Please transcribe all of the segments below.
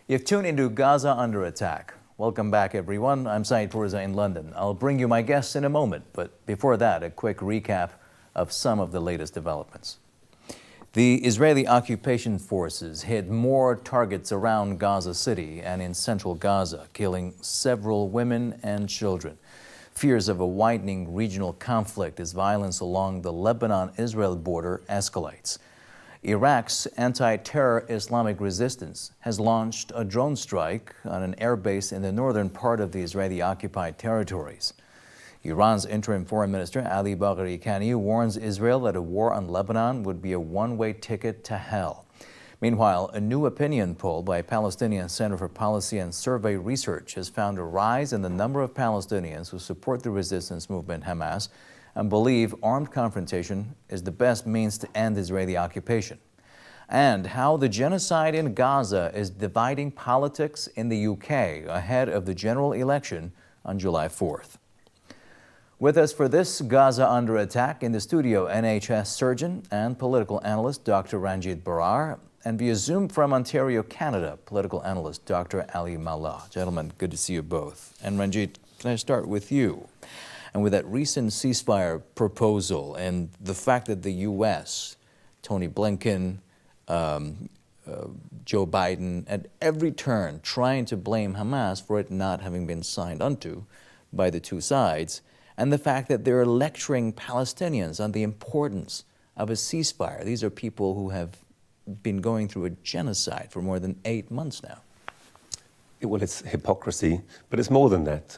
You've tuned into Gaza Under Attack. Welcome back, everyone. I'm Saeed Pourza in London. I'll bring you my guests in a moment, but before that, a quick recap of some of the latest developments. The Israeli occupation forces hit more targets around Gaza City and in central Gaza, killing several women and children. Fears of a widening regional conflict as violence along the Lebanon-Israel border escalates. Iraq's anti-terror Islamic Resistance has launched a drone strike on an airbase in the northern part of the Israeli-occupied territories. Iran's interim foreign minister Ali Bagheri Kani warns Israel that a war on Lebanon would be a one-way ticket to hell. Meanwhile, a new opinion poll by Palestinian Center for Policy and Survey Research has found a rise in the number of Palestinians who support the resistance movement Hamas and believe armed confrontation is the best means to end Israeli occupation. And how the genocide in Gaza is dividing politics in the UK ahead of the general election on July 4th. With us for this Gaza Under Attack in the studio, NHS surgeon and political analyst Dr. Ranjit Brar, and via Zoom from Ontario, Canada, political analyst Dr. Ali Mallah. Gentlemen, good to see you both. And Ranjit, can I start with you? And with that recent ceasefire proposal and the fact that the U.S., Tony Blinken, Joe Biden, at every turn trying to blame Hamas for it not having been signed onto by the two sides, and the fact that they're lecturing Palestinians on the importance of a ceasefire. These are people who have been going through a genocide for more than 8 months now. Well, it's hypocrisy, but it's more than that.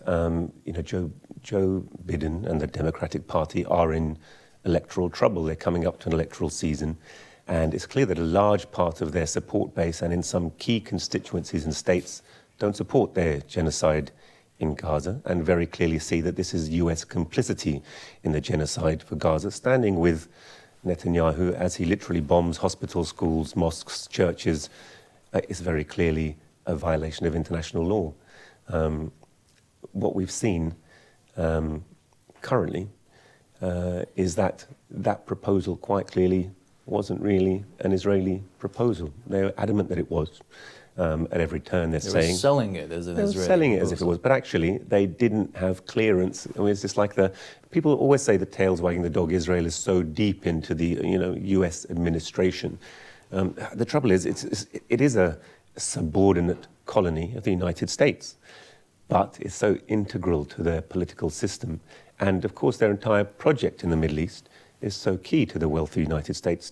Joe Biden and the Democratic Party are in electoral trouble. They're coming up to an electoral season, and it's clear that a large part of their support base and in some key constituencies and states don't support their genocide in Gaza, and very clearly see that this is US complicity in the genocide for Gaza, standing with Netanyahu as he literally bombs hospitals, schools, mosques, churches, is very clearly a violation of international law. What we've seen currently is that proposal quite clearly wasn't really an Israeli proposal. They were adamant that it was. At every turn they're saying... They were selling it as an Israeli proposal. Selling it as if it was, but actually they didn't have clearance. I mean, it's just like people always say the tail's wagging the dog. Israel is so deep into the US administration. The trouble is, it is a subordinate colony of the United States, but it's so integral to their political system. And of course, their entire project in the Middle East is so key to the wealthy United States.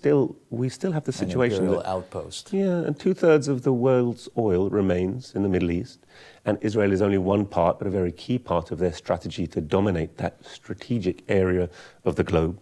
We still have the situation an imperial outpost. Yeah, and 2/3 of the world's oil remains in the Middle East, and Israel is only one part, but a very key part of their strategy to dominate that strategic area of the globe.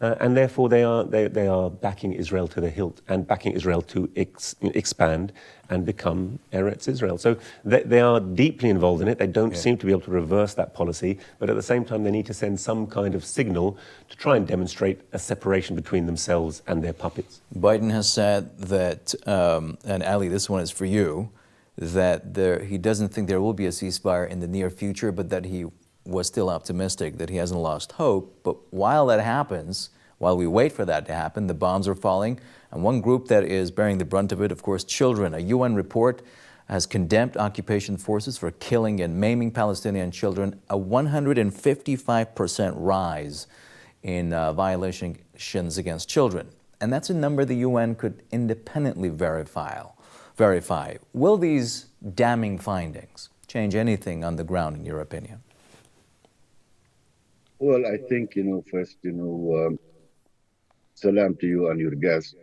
And therefore, they are backing Israel to the hilt and backing Israel to expand and become Eretz Israel. So they are deeply involved in it. They don't seem to be able to reverse that policy, but at the same time, they need to send some kind of signal to try and demonstrate a separation between themselves and their puppets. Biden has said that, and Ali, this one is for you, that he doesn't think there will be a ceasefire in the near future, but that he was still optimistic, that he hasn't lost hope. But while that happens, while we wait for that to happen, the bombs are falling. And one group that is bearing the brunt of it, of course, children. A UN report has condemned occupation forces for killing and maiming Palestinian children, a 155% rise in violations against children. And that's a number the UN could independently verify. Will these damning findings change anything on the ground, in your opinion? Well, I think, first, salam to you and your guest.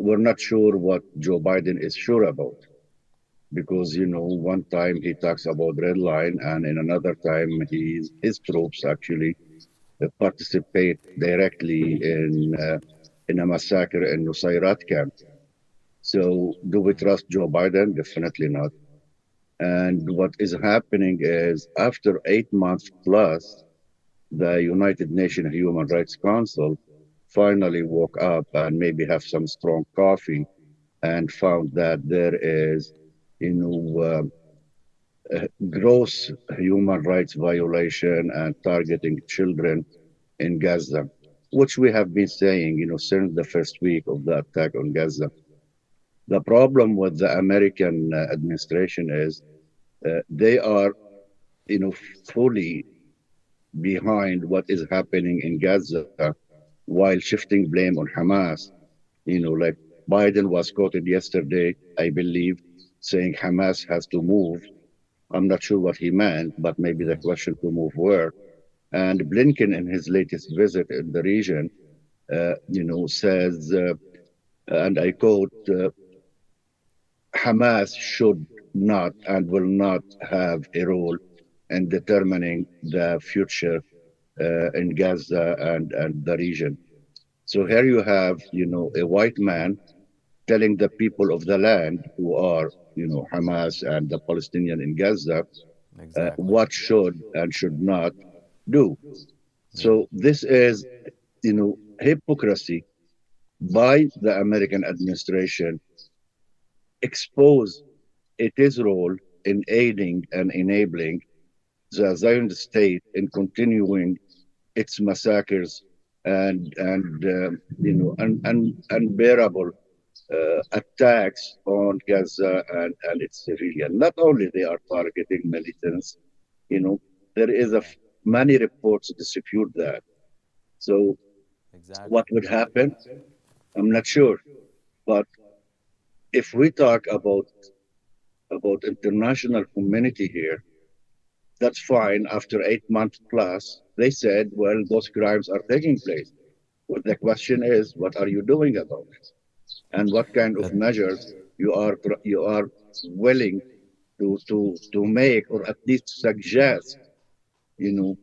We're not sure what Joe Biden is sure about, because, one time he talks about red line, and in another time his troops actually participate directly in a massacre in Nusayrat camp. So do we trust Joe Biden? Definitely not. And what is happening is, after 8 months plus, the United Nations Human Rights Council finally woke up and maybe have some strong coffee and found that there is, gross human rights violation and targeting children in Gaza, which we have been saying, since the first week of the attack on Gaza. The problem with the American administration is they are, fully behind what is happening in Gaza while shifting blame on Hamas. Like Biden was quoted yesterday, I believe, saying Hamas has to move. I'm not sure what he meant, but maybe the question to move where. And Blinken, in his latest visit in the region, says, and I quote, Hamas should not and will not have a role in determining the future in Gaza and the region. So here you have, a white man telling the people of the land who are, Hamas and the Palestinian in Gaza, Exactly. what should and should not do. Yeah. So this is, hypocrisy by the American administration expose its role in aiding and enabling the Zionist state in continuing its massacres and unbearable attacks on Gaza and its civilian. Not only they are targeting militants, you know, there is many reports dispute that. So Exactly. what would happen? I'm not sure. But if we talk about international community here, that's fine. After 8 months plus, they said, well, those crimes are taking place. But the question is, what are you doing about it? And what kind of That, measures you are willing to make, or at least suggest, to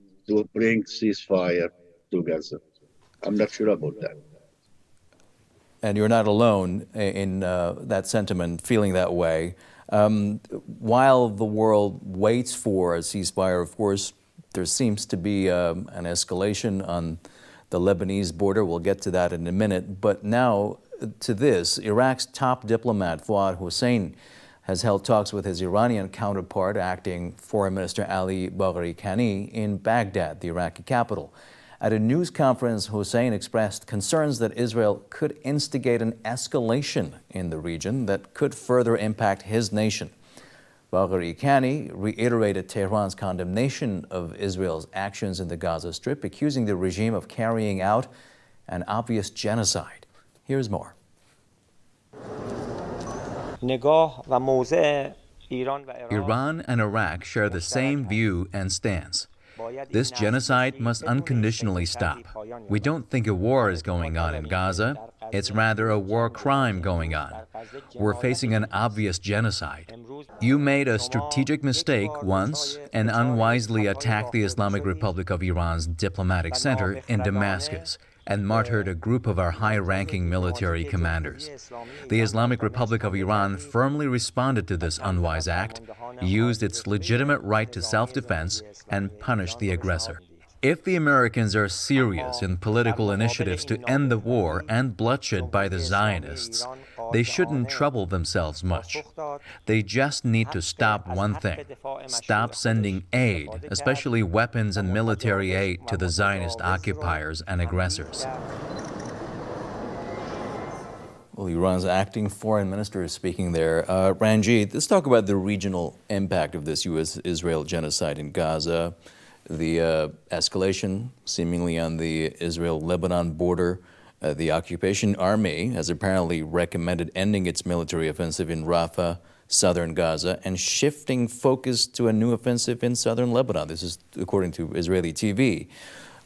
bring ceasefire to Gaza? I'm not sure about that. and you're not alone in that sentiment, feeling that way. While the world waits for a ceasefire, of course, there seems to be an escalation on the Lebanese border. We'll get to that in a minute. But now to this, Iraq's top diplomat, Fuad Hussein, has held talks with his Iranian counterpart, acting Foreign Minister Ali Bagheri Kani, in Baghdad, the Iraqi capital. At a news conference, Hussein expressed concerns that Israel could instigate an escalation in the region that could further impact his nation. Bagheri Kani reiterated Tehran's condemnation of Israel's actions in the Gaza Strip, accusing the regime of carrying out an obvious genocide. Here's more. Iran and Iraq share the same view and stance. This genocide must unconditionally stop. We don't think a war is going on in Gaza. It's rather a war crime going on. We're facing an obvious genocide. You made a strategic mistake once and unwisely attacked the Islamic Republic of Iran's diplomatic center in Damascus and martyred a group of our high-ranking military commanders. The Islamic Republic of Iran firmly responded to this unwise act, used its legitimate right to self-defense, and punished the aggressor. If the Americans are serious in political initiatives to end the war and bloodshed by the Zionists, they shouldn't trouble themselves much. They just need to stop one thing: stop sending aid, especially weapons and military aid, to the Zionist occupiers and aggressors. Well, Iran's acting foreign minister is speaking there. Ranjit, let's talk about the regional impact of this U.S.-Israel genocide in Gaza, the escalation seemingly on the Israel-Lebanon border. The occupation army has apparently recommended ending its military offensive in Rafah, southern Gaza, and shifting focus to a new offensive in southern Lebanon. This is according to Israeli TV.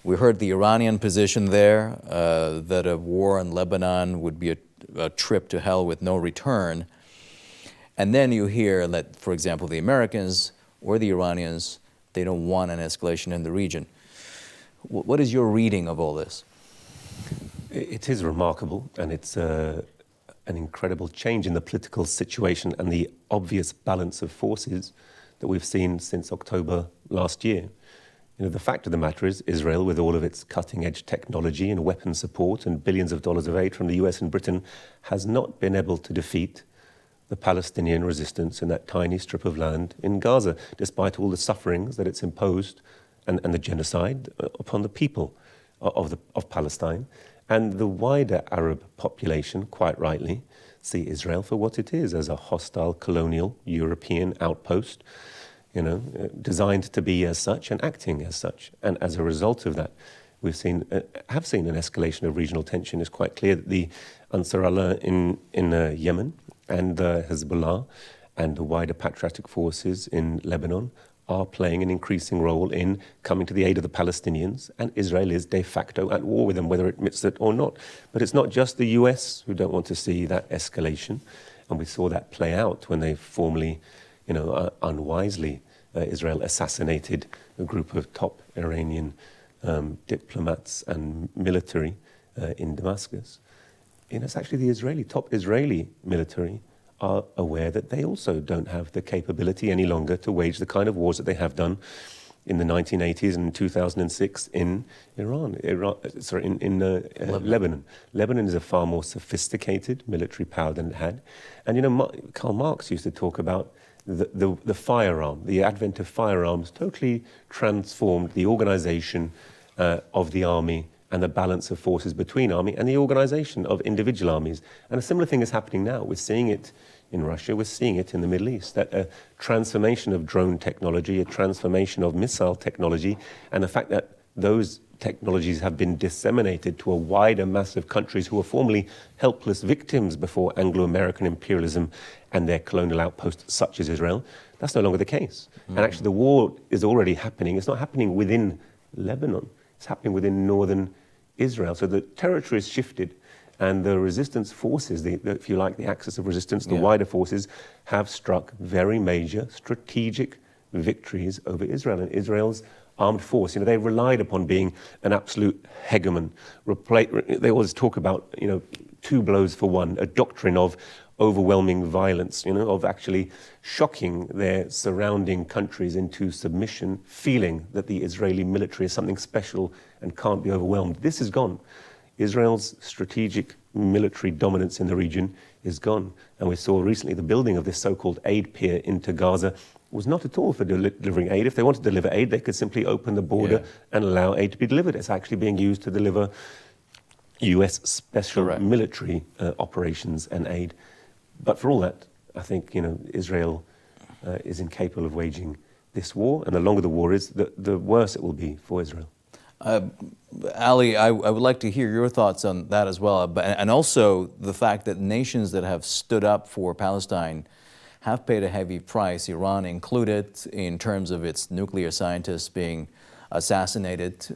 We heard the Iranian position there, that a war in Lebanon would be a trip to hell with no return. And then you hear that, for example, the Americans or the Iranians, they don't want an escalation in the region. What is your reading of all this? It is remarkable, and it's an incredible change in the political situation and the obvious balance of forces that we've seen since October last year. The fact of the matter is, Israel, with all of its cutting-edge technology and weapon support and billions of dollars of aid from the US and Britain, has not been able to defeat the Palestinian resistance in that tiny strip of land in Gaza, despite all the sufferings that it's imposed and the genocide upon the people of Palestine. And the wider Arab population, quite rightly, see Israel for what it is, as a hostile colonial European outpost, designed to be as such and acting as such. And as a result of that, have seen an escalation of regional tension. It's quite clear that the Ansar Allah in Yemen and Hezbollah and the wider patriotic forces in Lebanon are playing an increasing role in coming to the aid of the Palestinians, and Israel is de facto at war with them, whether it admits it or not. But it's not just the US who don't want to see that escalation, and we saw that play out when they formally, unwisely, Israel assassinated a group of top Iranian diplomats and military in Damascus. It's actually the top Israeli military are aware that they also don't have the capability any longer to wage the kind of wars that they have done in the 1980s and 2006 in Lebanon. Lebanon is a far more sophisticated military power than it had. And Karl Marx used to talk about the firearm. The advent of firearms totally transformed the organization of the army and the balance of forces between army and the organization of individual armies. And a similar thing is happening now. We're seeing it in Russia, we're seeing it in the Middle East, that a transformation of drone technology, a transformation of missile technology, and the fact that those technologies have been disseminated to a wider mass of countries who were formerly helpless victims before Anglo-American imperialism and their colonial outposts such as Israel, that's no longer the case. And actually the war is already happening. It's not happening within Lebanon. It's happening within northern Israel. So the territory is shifted, and the resistance forces, if you like, the axis of resistance, the wider forces, have struck very major strategic victories over Israel. And Israel's armed force, they relied upon being an absolute hegemon. They always talk about, two blows for one, a doctrine of overwhelming violence, of actually shocking their surrounding countries into submission, feeling that the Israeli military is something special and can't be overwhelmed. This is gone. Israel's strategic military dominance in the region is gone. And we saw recently the building of this so-called aid pier into Gaza was not at all for delivering aid. If they wanted to deliver aid, they could simply open the border and allow aid to be delivered. It's actually being used to deliver US special military operations and aid. But for all that, I think, Israel is incapable of waging this war. And the longer the war is, the worse it will be for Israel. Ali, I would like to hear your thoughts on that as well, and also the fact that nations that have stood up for Palestine have paid a heavy price, Iran included, in terms of its nuclear scientists being assassinated,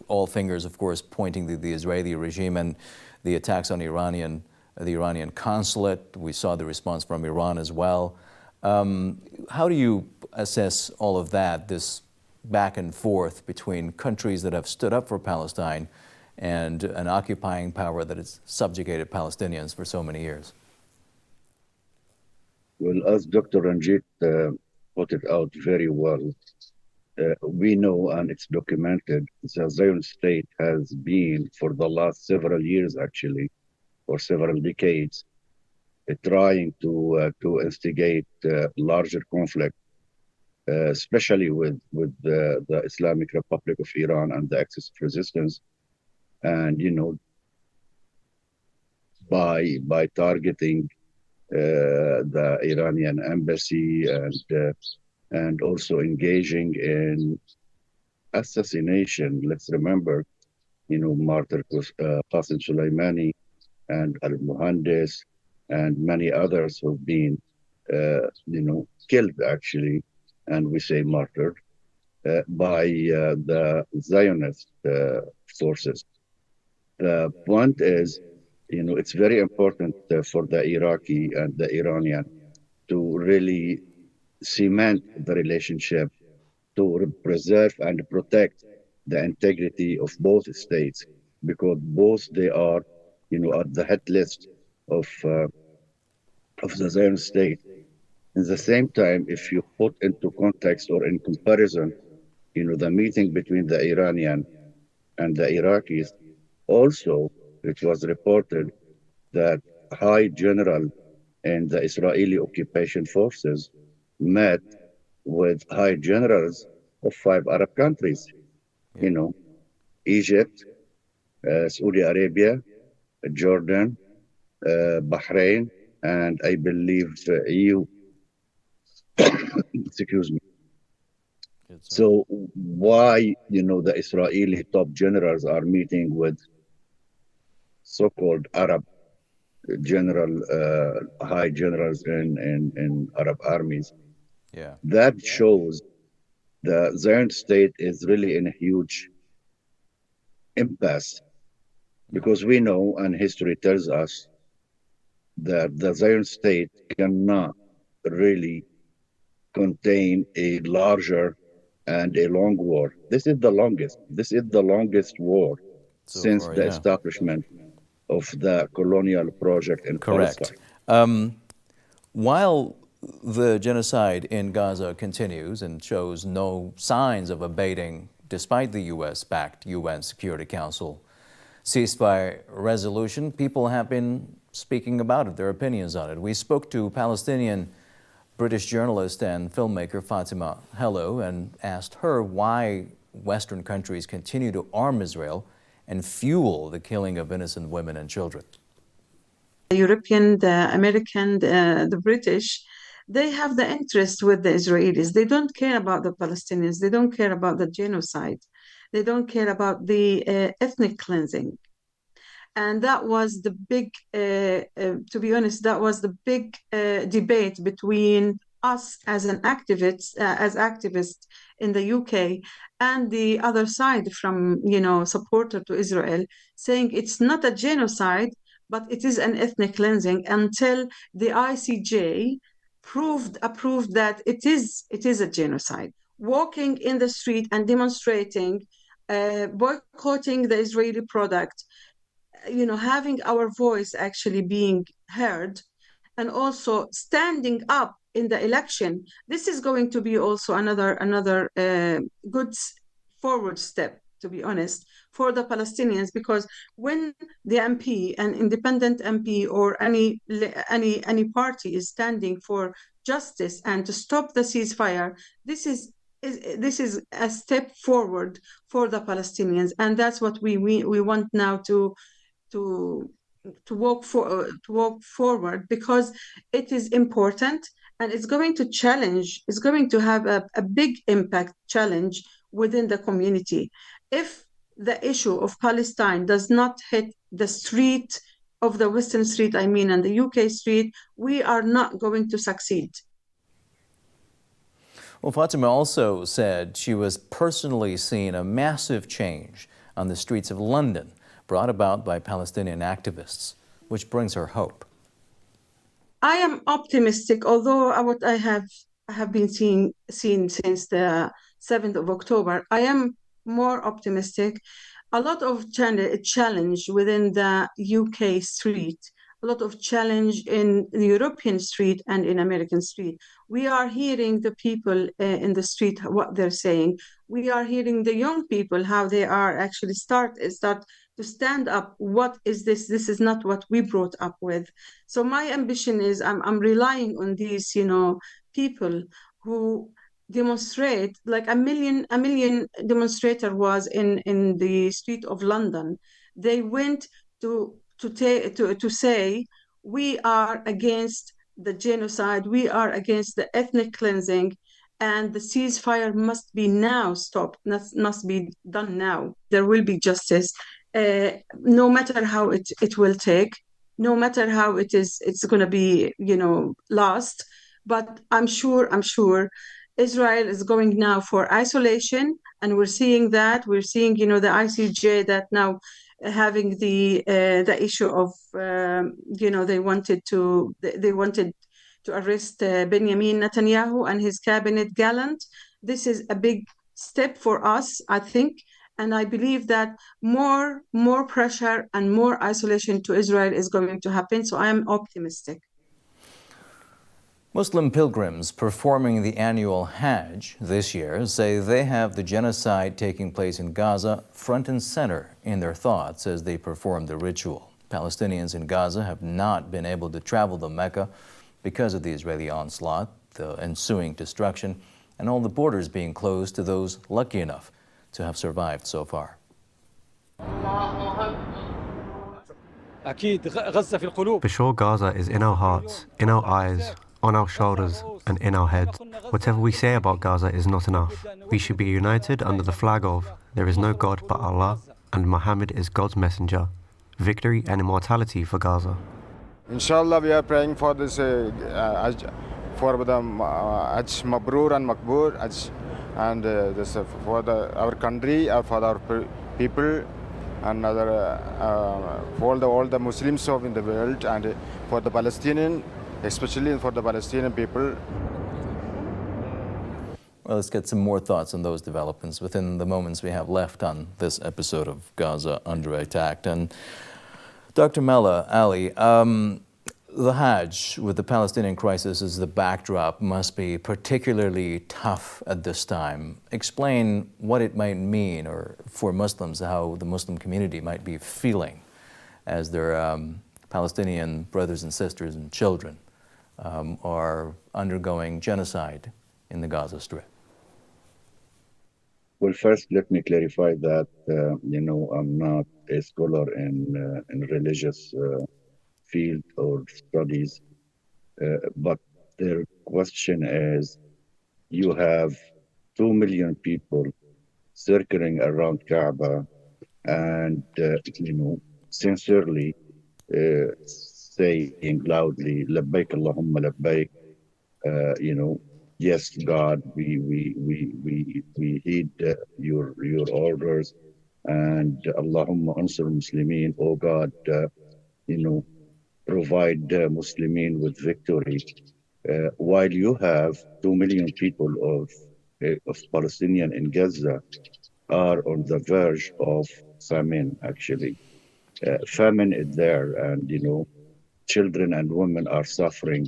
all fingers, of course, pointing to the Israeli regime and the attacks on the Iranian consulate. We saw the response from Iran as well. How do you assess all of that, this back and forth between countries that have stood up for Palestine and an occupying power that has subjugated Palestinians for so many years? Well, as Dr. Ranjit put it out very well, we know, and it's documented, the Zionist state has been, for the last several years actually, or several decades, trying to instigate larger conflict, especially with the Islamic Republic of Iran and the axis of resistance, and by targeting the Iranian embassy and also engaging in assassination. Let's remember, martyr Qasem Soleimani and al-Muhandis and many others who've been killed actually, and we say martyred, by the Zionist forces. The point is, it's very important for the Iraqi and the Iranian to really cement the relationship, to preserve and protect the integrity of both states, because both they are, at the head list of the Zionist state. At the same time, if you put into context or in comparison, the meeting between the Iranian and the Iraqis, also it was reported that high general in the Israeli occupation forces met with high generals of 5 Arab countries, Egypt, Saudi Arabia, Jordan, Bahrain, and I believe EU. Excuse me. So why, the Israeli top generals are meeting with so-called Arab general, high generals in Arab armies? Yeah. That shows the Zion state is really in a huge impasse, because we know, and history tells us, that the Zion state cannot really contain a larger and a long war. This is the longest. This is the longest war So since far, the yeah. establishment of the colonial project in Correct. Palestine. While the genocide in Gaza continues and shows no signs of abating, despite the U.S.-backed UN Security Council ceasefire resolution, people have been speaking about it, their opinions on it. We spoke to Palestinian British journalist and filmmaker Fatima Hello and asked her why Western countries continue to arm Israel and fuel the killing of innocent women and children. The European, the American, the British, they have the interest with the Israelis. They don't care about the Palestinians. They don't care about the genocide. They don't care about the ethnic cleansing. And that was the big, to be honest, that was the big debate between us as activists in the UK, and the other side from, supporter to Israel, saying it's not a genocide, but it is an ethnic cleansing, until the ICJ approved that it is a genocide. Walking in the street and demonstrating, boycotting the Israeli product, having our voice actually being heard, and also standing up in the election. This is going to be also another good forward step, to be honest, for the Palestinians, because when the MP, an independent MP, or any party is standing for justice and to stop the ceasefire, this is a step forward for the Palestinians, and that's what we want now to walk forward, because it is important, and it's going to have a big impact challenge within the community. If the issue of Palestine does not hit the street of the Western Street, and the UK street, we are not going to succeed. Well, Fatima also said she was personally seeing a massive change on the streets of London, brought about by Palestinian activists, which brings her hope. I am optimistic, although what I have been seeing since the 7th of October, I am more optimistic. A lot of challenge within the UK street, a lot of challenge in the European street and in American street. We are hearing the people in the street, what they're saying. We are hearing the young people, how they are actually start to stand up. What is this? This is not what we brought up with. So my ambition is, I'm relying on these, people who demonstrate. Like a million demonstrator was in the street of London. They went to say, we are against the genocide, we are against the ethnic cleansing, and the ceasefire must be now stopped, must be done now. There will be justice, no matter how it will take, no matter how it's going to be, lost. But I'm sure Israel is going now for isolation, and we're seeing, the ICJ that now having the issue of, they wanted to arrest Benjamin Netanyahu and his cabinet gallant. This is a big step for us, I think, and I believe that more pressure and more isolation to Israel is going to happen. So I am optimistic. Muslim pilgrims performing the annual Hajj this year say they have the genocide taking place in Gaza front and center in their thoughts as they perform the ritual. Palestinians in Gaza have not been able to travel to Mecca because of the Israeli onslaught, the ensuing destruction, and all the borders being closed to those lucky enough to have survived so far. For sure, Gaza is in our hearts, in our eyes, on our shoulders, and in our heads. Whatever we say about Gaza is not enough. We should be united under the flag of there is no God but Allah, and Muhammad is God's messenger. Victory and immortality for Gaza. Inshallah, we are praying for this Hajj, for the Hajj Mabrur and Makbur, Hajj, and this for our country, for our people, and other for all the Muslims in the world, and for the Palestinian, especially for the Palestinian people. Well, let's get some more thoughts on those developments within the moments we have left on this episode of Gaza Under Attack. And Dr. Mela, Ali, the Hajj with the Palestinian crisis as the backdrop must be particularly tough at this time. Explain what it might mean, or for Muslims, how the Muslim community might be feeling as their Palestinian brothers and sisters and children are undergoing genocide in the Gaza Strip. Well, first, let me clarify that, I'm not a scholar in religious field or studies, but their question is, you have 2 million people circling around Kaaba and, sincerely saying loudly, Labbaik Allahumma Labbaik, yes, God, we heed your orders, and Allahumma ansur Muslimin, oh God, provide Muslimin with victory. While you have 2 million people of Palestinian in Gaza are on the verge of famine, actually. Famine is there, and, children and women are suffering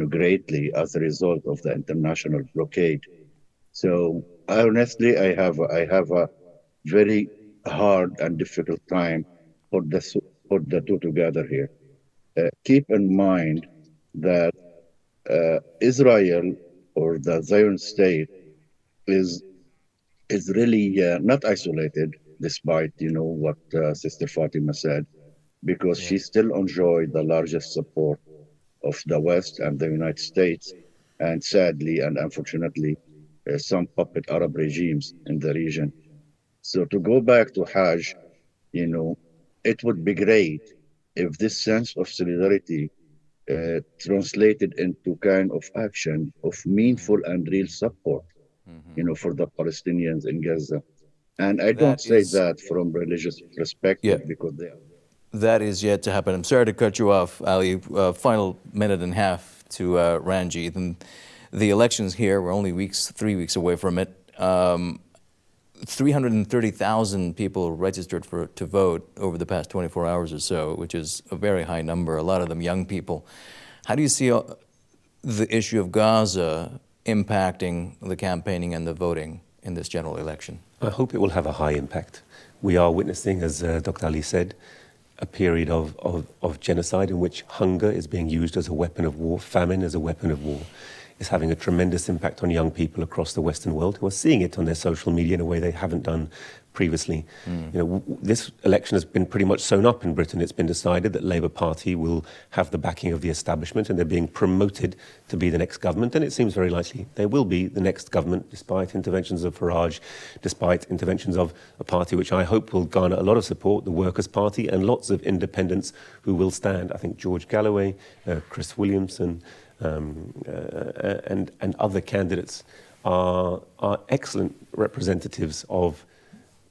greatly as a result of the international blockade. So honestly, I have a very hard and difficult time for the two together here. Keep in mind that Israel, or the Zion state, is really not isolated, despite what Sister Fatima said, because she still enjoyed the largest support of the West and the United States, and sadly and unfortunately, some puppet Arab regimes in the region. So to go back to Hajj, it would be great if this sense of solidarity translated into kind of action of meaningful and real support, for the Palestinians in Gaza. And I don't say that from religious perspective, because they are. That is yet to happen. I'm sorry to cut you off, Ali. Final minute and a half to Ranjit. And the elections here, we're only 3 weeks away from it. 330,000 people registered to vote over the past 24 hours or so, which is a very high number, a lot of them young people. How do you see the issue of Gaza impacting the campaigning and the voting in this general election? I hope it will have a high impact. We are witnessing, as Dr. Ali said, a period of genocide in which hunger is being used as a weapon of war, famine as a weapon of war. Is having a tremendous impact on young people across the Western world who are seeing it on their social media in a way they haven't done previously. This election has been pretty much sewn up in Britain. It's been decided that Labour Party will have the backing of the establishment, and they're being promoted to be the next government, and it seems very likely they will be the next government, despite interventions of Farage, despite interventions of a party which I hope will garner a lot of support, the Workers' Party, and lots of independents who will stand. I think George Galloway, Chris Williamson, and other candidates are excellent representatives of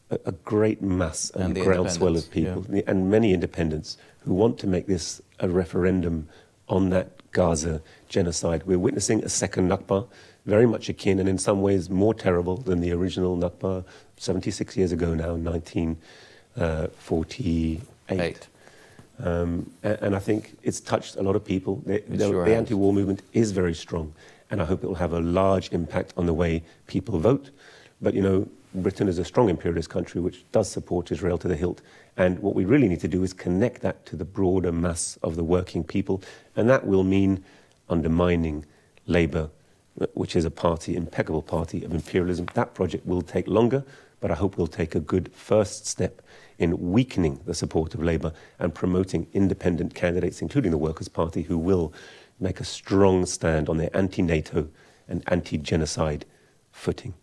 a great mass and groundswell of people, and many independents who want to make this a referendum on that Gaza genocide. We're witnessing a second Nakba, very much akin and in some ways more terrible than the original Nakba 76 years ago now, 1948. And I think it's touched a lot of people. The anti-war movement is very strong, and I hope it will have a large impact on the way people vote. But, Britain is a strong imperialist country which does support Israel to the hilt. And what we really need to do is connect that to the broader mass of the working people. And that will mean undermining Labour which is a party, impeccable party of imperialism. That project will take longer, but I hope we'll take a good first step in weakening the support of Labour and promoting independent candidates, including the Workers' Party, who will make a strong stand on their anti-NATO and anti-genocide footing.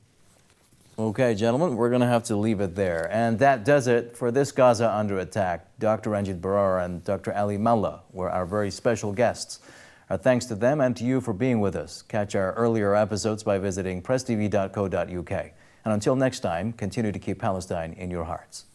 Okay, gentlemen, we're going to have to leave it there. And that does it for this Gaza Under Attack. Dr. Ranjit Brar and Dr. Ali Mallah were our very special guests. Our thanks to them and to you for being with us. Catch our earlier episodes by visiting presstv.co.uk. And until next time, continue to keep Palestine in your hearts.